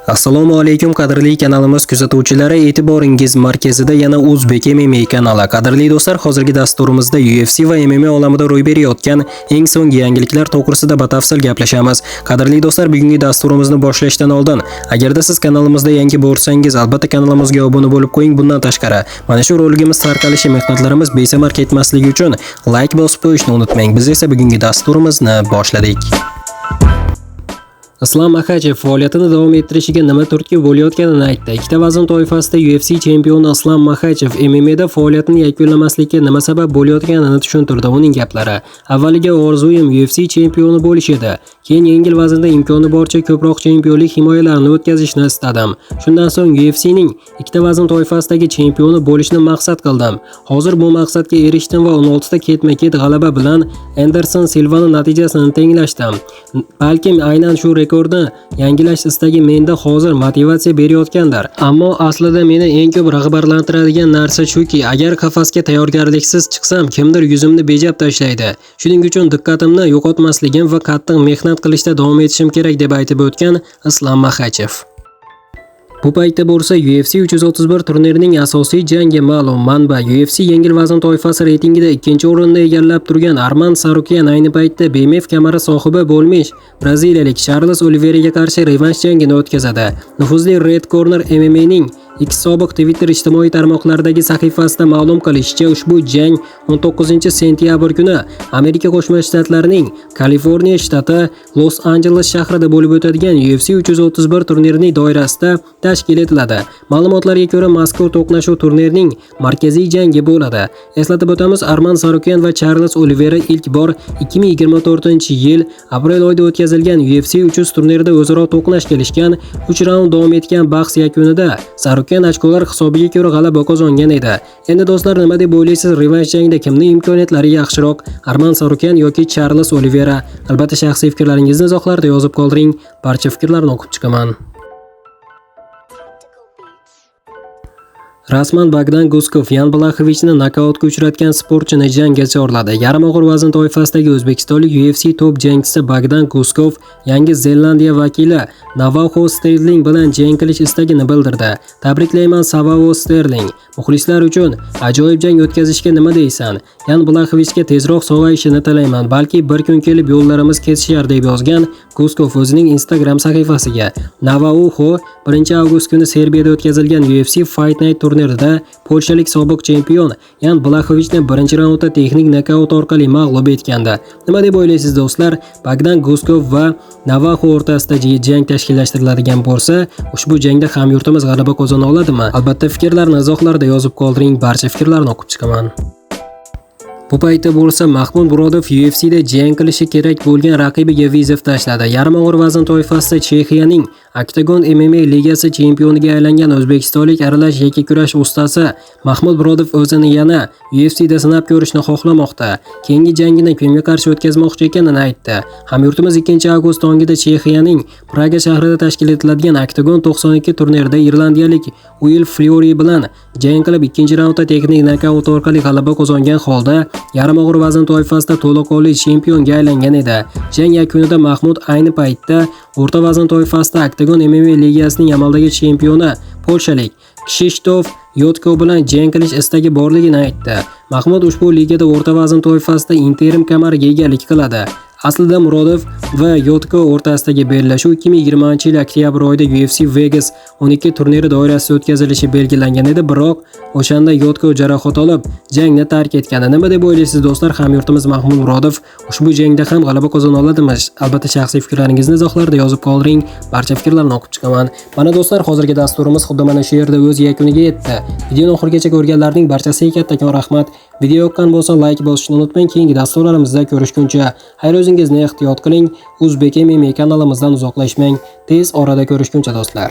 Assalomu alaykum qadrli kanalimiz kuzatuvchilari, e'tiboringiz markazida yana O'zbek MMA kanali. Qadrli do'stlar, hozirgi dasturimizda UFC va MMA olamida ro'y berayotgan eng so'nggi yangiliklar to'g'risida batafsil gaplashamiz. Qadrli do'stlar, bugungi dasturimizni boshlashdan oldin, agarda siz kanalimizda yangi bo'lsangiz, albatta kanalimizga obuna bo'lib qo'ying. Bundan tashqari, mana shu roligimiz tarqalishi mehnatlarimiz besamar ketmasligi uchun like bosib qo'yishni unutmang. Biz esa bugungi dasturimizni boshladik. Islom Makhachev faoliyatini davom ettirishiga nima turtki bo'layotganini aytdi. Ikkita vazn toifasida UFC chempioni Islom Makhachev MMAda faoliyatini yakunlamaslikka nima sabab bo'layotganini tushuntirdi. Uning gaplari: "Avvaliga orzuyim UFC chempioni bo'lish edi. Keyin yengil vaznda imkoni boricha ko'proq chempionlik himoyalarini o'tkazishni istadim. Shundan so'ng UFC'ning ikkita vazn toifasidagi chempioni bo'lishni maqsad qildim. Hozir bu maqsadga erishdim va 16 ta ketma-ket g'alaba bilan Anderson Silvani natijasini tenglashdim. Balkim aynan shu rekordni yangilash istagi menda hozir motivatsiya berayotgandir. Ammo aslida meni eng ko'p rag'batlantiradigan narsa shuki, agar qafasga tayyorgarliksiz chiqsam, kimdir yuzimni bejab tashlaydi. Shuning uchun diqqatimni yo'qotmasligim va qattiq mehnat qilishda davom etishim kerak", deb aytib o'tgan Islom Makhachev. Bu paytda bo'lsa UFC 331 turnirining asosiy jangi ma'lum. Manba: UFC yengil vazn toifasi reytingida 2-o'rinni egallab turgan Arman Tsarukyan ayni paytda BMF kamari sohibi bo'lmish braziliyalik Charles Oliveiraga qarshi revansh jangini o'tkazadi. Nufuzli Red Corner MMA'ning X sobiq Twitter ijtimoiy tarmoqlaridagi sahifasida ma'lum qilishicha, ushbu jang 19-sentyabr kuni Amerika Qo'shma Shtatlarining Kaliforniya shtati Los Angeles shahrida bo'lib o'tadigan UFC 331 turnirining doirasida tashkil etiladi. Ma'lumotlarga ko'ra, mazkur to'qnashuv turnirning markaziy jangi bo'ladi. Eslatib o'tamiz, Arman Tsarukyan va Charles Oliveira ilk bor 2024-yil aprel oyida o'tkazilgan UFC 300 turnirida o'zaro to'qnash kelishgan. 3 raund davom etgan bahs yakunida Tsarukyan ochkolar hisobiga ko'ra g'alaba qozongan edi. Endi do'stlar, nima deb o'ylaysiz? Revansh jangida kimning imkoniyatlari yaxshiroq? Arman Tsarukyan yoki Charles Oliveira? Albatta shaxsiy fikrlaringizni izohlarda yozib qoldiring. Barcha fikrlarni o'qib chiqaman. Rasman Bogdan Guskov Yan Blachowiczni nokautga uchratgan sportchini jangga chorladi. Yarim og'ir vazn toifasidagi o'zbekistonlik UFC top jangchisi Bogdan Guskov Yangi Zelandiya vakili Navajo Sterling bilan jang qilish istagini bildirdi. "Tabriklayman Savao Sterling. Muxlislar uchun ajoyib jang o'tkazishga nima deysan? Yan Blachovichga tezroq sog'ayishini tilayman. Balki bir kun kelib yo'llarimiz kesishar", deb yozgan Guskov o'zining Instagram sahifasiga. Navajo 1-avgust kuni Serbiyada o'tkazilgan UFC Fight Night turnirida polshalik sobiq chempion Yan Blachovichni birinchi raundda texnik nokaut orqali mag'lub etgandi. Nima deb o'ylaysiz do'stlar? Bogdan Guskov va Navajo o'rtasida jang tashkillashtiriladigan bo'lsa, ushbu jangda hamyurtimiz g'alaba qozona oladimi? Albatta fikrlarni izohlarda yozib qoldiring. Barcha fikrlarni o'qib chiqaman. Bu paytda bo'lsa Mahmud Murodov UFC'da jang qilishi kerak bo'lgan raqibiga viza tashladi. Yarim og'ir vazn toifasida Chexiyaning Octagon MMA ligasi chempioniga aylangan o'zbekistonlik aralash yakkakurash ustasi Mahmud Murodov o'zini yana UFC'da sinab ko'rishni xohlamoqda. Keyingi jangini kimga qarshi o'tkazmoqchi ekanini aytdi. Hamyurtimiz 2-avgust tongida Chexiyaning Praga shahrida tashkil etiladigan Octagon 92 turnirida irlandiyalik Will Fury bilan jang qilib, 2-raundda texnik nokaut orqali g'alaba qozongan holda yarim og'ir vazn toifasida to'laqonli chempionga aylangan edi. Jang yakunida Mahmud ayni paytda o'rta vazn toifasida Octagon MMA ligasining amaldagi chempioni polshalik Krzysztof Yotko bilan jang qilish istagi borligini aytdi. Mahmud ushbu ligada o'rta vazn toifasida interim kamariga egalik qiladi. Aslida Murodov va Yotko o'rtasidagi bellashuv 2020-yil oktyabr oyida UFC Vegas 12 turniri doirasida o'tkazilishi belgilangan edi, biroq o'shanda Yotko jarohat olib, jangni tark etgandi. Nima deb o'ylaysiz do'stlar? Hamyurtimiz Mahmud Murodov ushbu jangda ham g'alaba qozona oladimi? Albatta shaxsiy fikrlaringizni izohlarda yozib qoldiring. Barcha fikrlarni o'qib chiqaman. Mana do'stlar, hozirgi dasturimiz xuddi mana shu yerda o'z yakuniga yetdi. Videoni oxirigacha ko'rganlarning barchasiga kattakon rahmat. Video yoqqan bo'lsa like bosishni unutmang. Keyingi dasturlarimizda ko'rishguncha xayr, o'zingizni ehtiyot qiling. O'zbek MMA kanalimizdan uzoqlashmang. Tez orada ko'rishguncha do'stlar.